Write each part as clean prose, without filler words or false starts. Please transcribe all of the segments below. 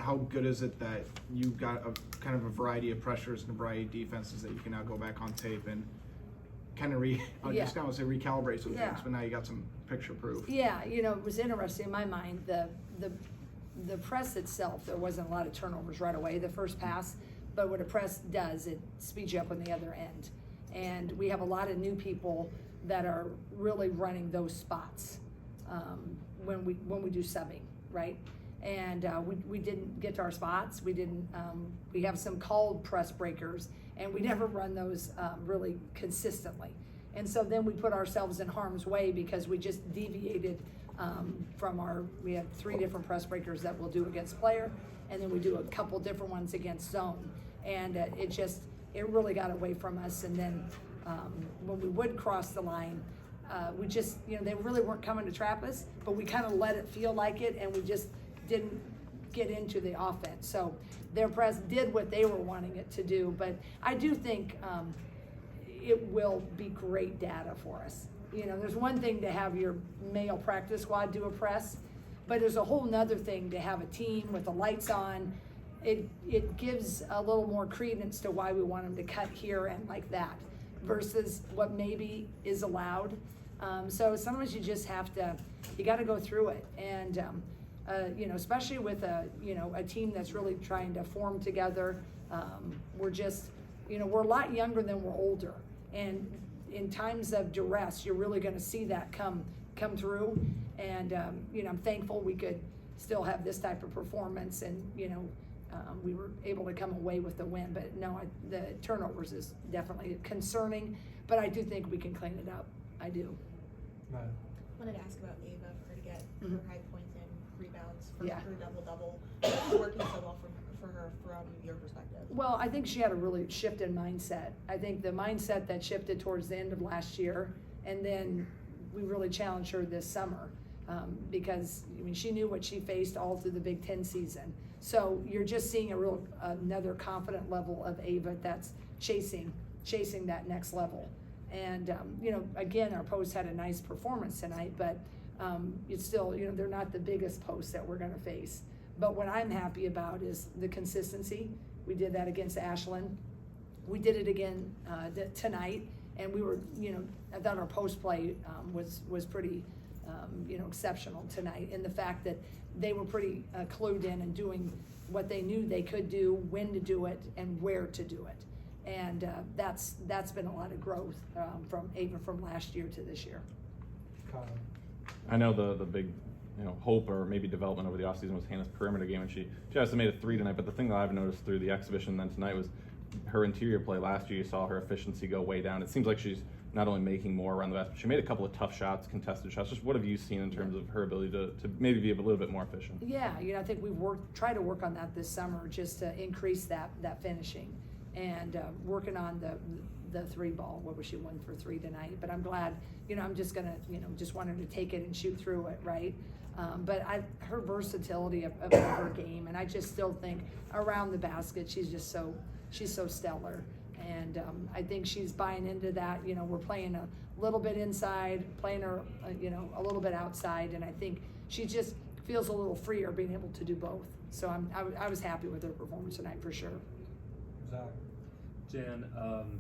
how good is it that you got a kind of a variety of pressures and a variety of defenses that you can now go back on tape and kind of just kind of say recalibrate some things, but now you got some picture proof. Yeah, it was interesting in my mind, the press itself, there wasn't a lot of turnovers right away, the first pass, but what a press does, it speeds you up on the other end. And we have a lot of new people that are really running those spots when we do subbing, right? And we didn't get to our spots. We didn't. We have some called press breakers, and we never run those really consistently. And so then we put ourselves in harm's way because we just deviated from our. We have 3 different press breakers that we'll do against player, and then we do a couple different ones against zone. And it really got away from us. And then when we would cross the line, we just they really weren't coming to trap us, but we kind of let it feel like it, and we just didn't get into the offense. So their press did what they were wanting it to do, but I do think it will be great data for us. There's one thing to have your male practice squad do a press, but there's a whole nother thing to have a team with the lights on. It gives a little more credence to why we want them to cut here and like that versus what maybe is allowed. So sometimes you just have to, you got to go through it. And especially with a team that's really trying to form together. We're just, we're a lot younger than we're older, and in times of duress, you're really going to see that come through. And I'm thankful we could still have this type of performance, and we were able to come away with the win. But no, the turnovers is definitely concerning, but I do think we can clean it up. I do. Right. I wanted to ask about Ava for her to get her high points and rebounds for her double-double. What's working so well for her from your perspective? Well, I think she had a really shift in mindset. I think the mindset that shifted towards the end of last year, and then we really challenged her this summer because she knew what she faced all through the Big Ten season. So you're just seeing another confident level of Ava that's chasing that next level. And again, our post had a nice performance tonight, but it's still, they're not the biggest posts that we're going to face. But what I'm happy about is the consistency. We did that against Ashland. We did it again tonight, and we were, I thought our post play was pretty, exceptional tonight, in the fact that they were pretty clued in and doing what they knew they could do, when to do it, and where to do it. And that's been a lot of growth from last year to this year. I know the big hope or maybe development over the offseason was Hannah's perimeter game, and she also made a 3 tonight. But the thing that I've noticed through the exhibition then tonight was her interior play. Last year you saw her efficiency go way down. It seems like she's not only making more around the basket, but she made a couple of tough shots, contested shots. Just what have you seen in terms of her ability to maybe be a little bit more efficient? Yeah, I think we've tried to work on that this summer, just to increase that finishing, and working on the 3 ball. What was she 1 for 3 tonight? But I'm glad, I'm just gonna, just want her to take it and shoot through it, right? But her versatility of her game, and I just still think around the basket, she's so stellar. And I think she's buying into that. We're playing a little bit inside, playing her, a little bit outside, and I think she just feels a little freer being able to do both. So I was happy with her performance tonight for sure. Exactly. Jan,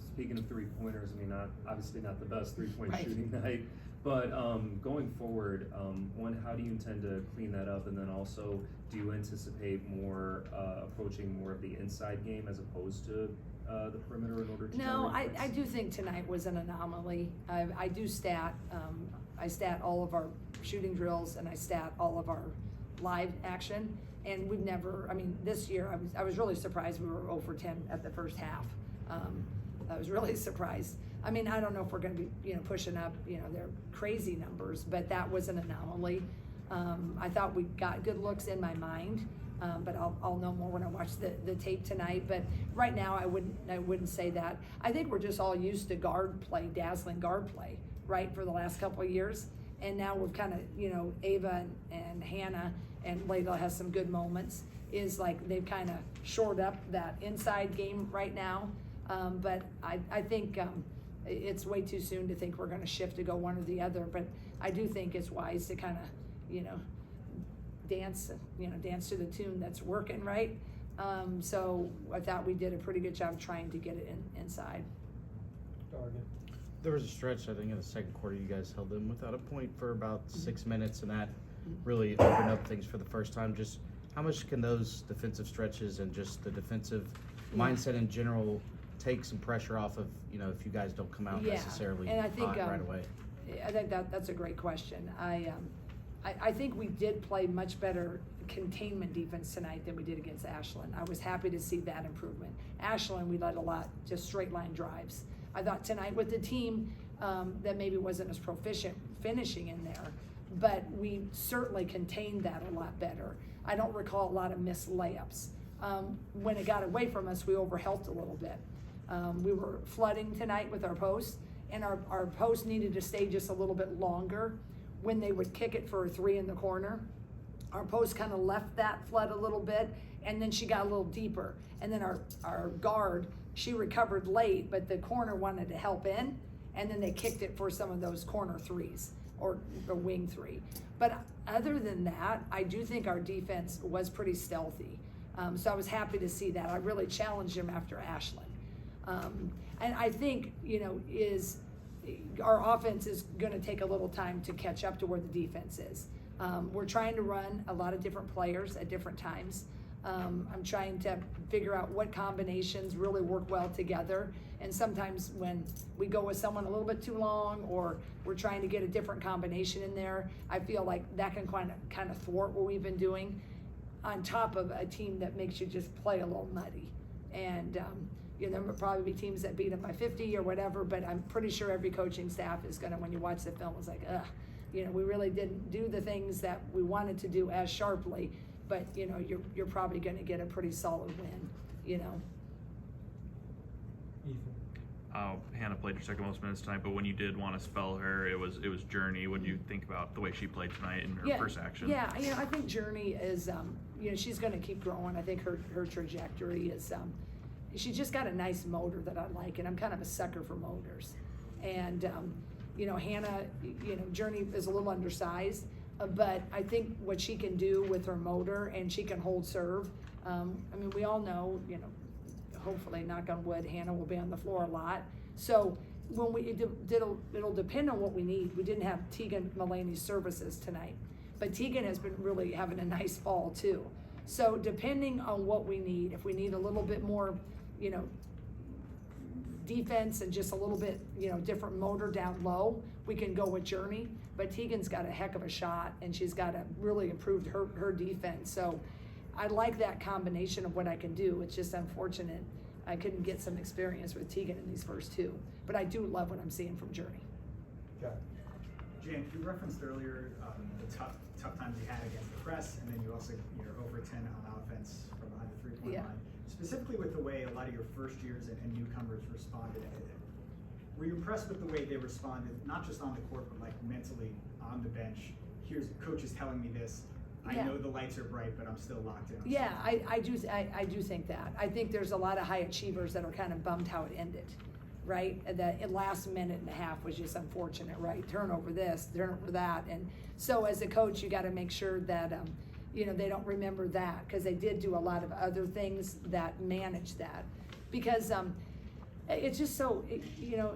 speaking of 3-pointers, obviously not the best 3-point Right. shooting night, but going forward, how do you intend to clean that up? And then also, do you anticipate more approaching more of the inside game as opposed to the perimeter in order to? No, I do think tonight was an anomaly. I do stat all of our shooting drills, and I stat all of our live action. And we've never, this year I was really surprised we were 0 for 10 at the first half. I was really surprised. I don't know if we're going to be, pushing up, their crazy numbers, but that was an anomaly. I thought we got good looks in my mind, but I'll know more when I watch the tape tonight. But right now, I wouldn't say that. I think we're just all used to guard play, dazzling guard play, right, for the last couple of years. And now we've kind of, Ava and Hannah, and Layla has some good moments, is like they've kind of shored up that inside game right now. But I think it's way too soon to think we're going to shift to go one or the other. But I do think it's wise to kind of, dance to the tune that's working, right? So I thought we did a pretty good job trying to get it inside. There was a stretch, I think, in the second quarter, you guys held them without a point for about 6 minutes, and that really opened up things for the first time. Just how much can those defensive stretches and just the defensive mindset in general take some pressure off of, if you guys don't come out necessarily and I think, hot right away? I think that's a great question. I think we did play much better containment defense tonight than we did against Ashland. I was happy to see that improvement. Ashland, we led a lot, just straight line drives. I thought tonight with the team that maybe wasn't as proficient finishing in there, but we certainly contained that a lot better. I don't recall a lot of missed layups. When it got away from us, we overhelped a little bit. We were flooding tonight with our posts, and our post needed to stay just a little bit longer when they would kick it for a 3 in the corner. Our post kind of left that flood a little bit, and then she got a little deeper. And then our guard, she recovered late, but the corner wanted to help in, and then they kicked it for some of those corner threes or the wing 3. But other than that, I do think our defense was pretty stealthy. So I was happy to see that. I really challenged them after Ashland. And I think, our offense is going to take a little time to catch up to where the defense is. We're trying to run a lot of different players at different times. I'm trying to figure out what combinations really work well together. And sometimes when we go with someone a little bit too long, or we're trying to get a different combination in there, I feel like that can kind of thwart what we've been doing, on top of a team that makes you just play a little muddy. And there will probably be teams that beat them by 50 or whatever, but I'm pretty sure every coaching staff is gonna, when you watch the film, is like, we really didn't do the things that we wanted to do as sharply, but you're probably gonna get a pretty solid win, Hannah played her second most minutes tonight, but when you did want to spell her, it was Journey. What do you think about the way she played tonight in her first action? Yeah, I think Journey is, she's going to keep growing. I think her trajectory is, she just got a nice motor that I like, and I'm kind of a sucker for motors. And, Hannah, Journey is a little undersized, but I think what she can do with her motor, and she can hold serve. We all know, hopefully, knock on wood, Hannah will be on the floor a lot. So when it'll depend on what we need. We didn't have Tegan Mulaney's services tonight, but Tegan has been really having a nice fall too. So depending on what we need, if we need a little bit more, defense and just a little bit, different motor down low, we can go with Journey. But Tegan's got a heck of a shot, and she's got to really improve her defense. So I like that combination of what I can do. It's just unfortunate I couldn't get some experience with Tegan in these first 2. But I do love what I'm seeing from Journey. Jan, you referenced earlier the tough times you had against the press, and then you're over 10 on offense from behind the 3-point line. Specifically with the way a lot of your first years and newcomers responded. Were you impressed with the way they responded, not just on the court, but like mentally on the bench? Here's coaches telling me this. I know the lights are bright, but I'm still locked in. I do think that. I think there's a lot of high achievers that are kind of bummed how it ended, right? The last minute and a half was just unfortunate, right? Turnover this, turnover that. And so as a coach, you got to make sure that, they don't remember that, because they did do a lot of other things that managed that. Because it's just so,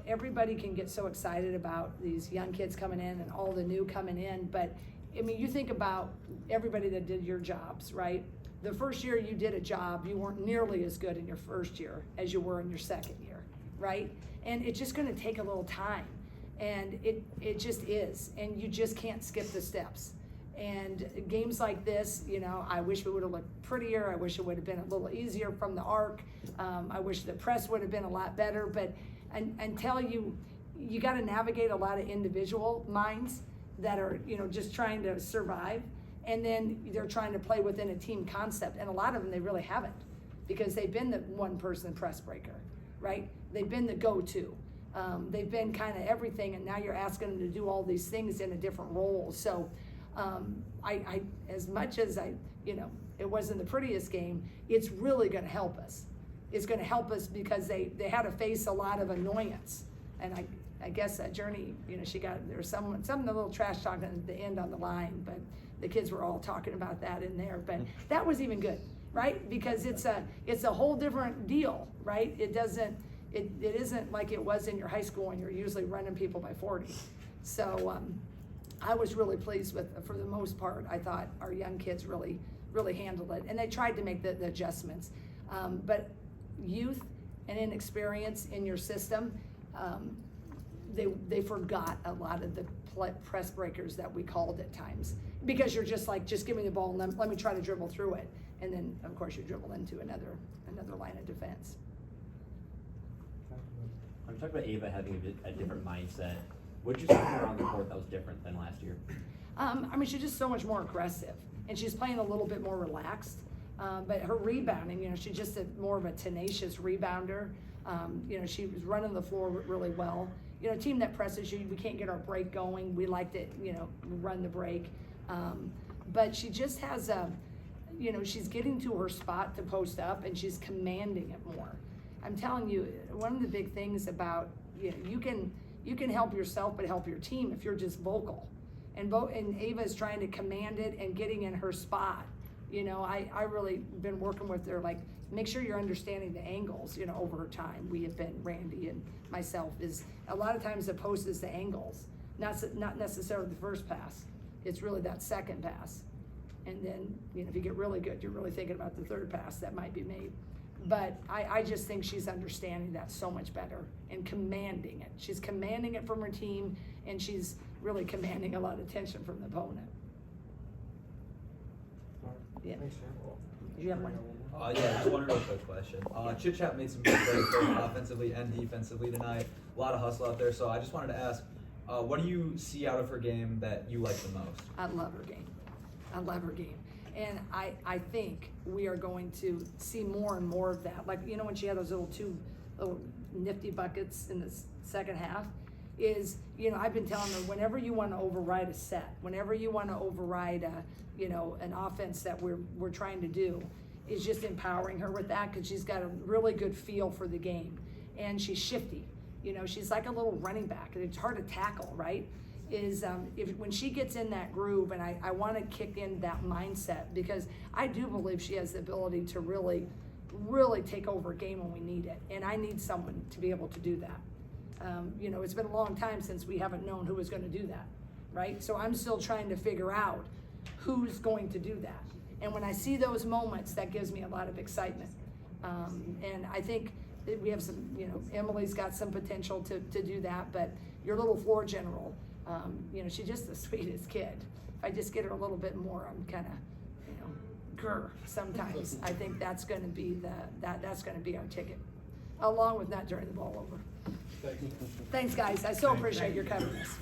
everybody can get so excited about these young kids coming in and all the new coming in, but you think about everybody that did your jobs, right? The first year you did a job, you weren't nearly as good in your first year as you were in your second year, right? And it's just gonna take a little time, and it just is, and you just can't skip the steps. And games like this, I wish we would have looked prettier. I wish it would have been a little easier from the arc. I wish the press would have been a lot better, but until you got to navigate a lot of individual minds that are, just trying to survive. And then they're trying to play within a team concept. And a lot of them, they really haven't, because they've been the one person press breaker, right? They've been the go-to. They've been kind of everything. And now you're asking them to do all these things in a different role. So I as much as it wasn't the prettiest game, it's really going to help us. It's going to help us because they had to face a lot of annoyance. And I guess that Journey, she got, there was some a little trash talking at the end on the line, but the kids were all talking about that in there, but that was even good, right? Because it's a whole different deal, right? It isn't like it was in your high school when you're usually running people by 40. So I was really pleased with, for the most part, I thought our young kids really handled it, and they tried to make the adjustments. But youth and inexperience in your system, they forgot a lot of the press breakers that we called at times, because you're just like, just give me the ball and let me try to dribble through it, and then of course you dribble into another line of defense. I'm talking about Ava having a different mindset. What did you see from her on the court that was different than last year? I mean, she's just so much more aggressive, and she's playing a little bit more relaxed. But her rebounding, you know, she's just more of a tenacious rebounder. You know, she was running the floor really well. You know, a team that presses you, we can't get our break going. We like to, you know, run the break. But she just has you know, she's getting to her spot to post up, and she's commanding it more. I'm telling you, one of the big things about, you know, you can help yourself, but help your team if you're just vocal. And Ava is trying to command it and getting in her spot. You know, I really been working with her, like, make sure you're understanding the angles, you know, over time. We have been, Randy and myself, is a lot of times the post is the angles, not necessarily the first pass. It's really that second pass. And then, you know, if you get really good, you're really thinking about the third pass that might be made. But I just think she's understanding that so much better and commanding it. She's commanding it from her team, and she's really commanding a lot of attention from the opponent. Yeah. Did you have one? Yeah, just one real quick question. Chit Chat made some good plays both offensively and defensively tonight. A lot of hustle out there, so I just wanted to ask, what do you see out of her game that you like the most? I love her game. I love her game. And I think we are going to see more and more of that. Like, you know, when she had those two little nifty buckets in the second half, is, you know, I've been telling her, whenever you want to override a set, whenever you want to override you know, an offense that we're trying to do, is just empowering her with that, because she's got a really good feel for the game. And she's shifty. You know, she's like a little running back, and it's hard to tackle, right? Is when she gets in that groove, and I want to kick in that mindset, because I do believe she has the ability to really take over a game when we need it, and I need someone to be able to do that. You know, it's been a long time since we haven't known who was going to do that, right? So I'm still trying to figure out who's going to do that, and when I see those moments, that gives me a lot of excitement. And I think that we have some, you know, Emily's got some potential to do that, but your little floor general, you know, she's just the sweetest kid. If I just get her a little bit more, I'm kind of, you know, grr sometimes. I think that's going to be that's going to be our ticket, along with not turning the ball over. Thanks, guys. I so appreciate your covering this.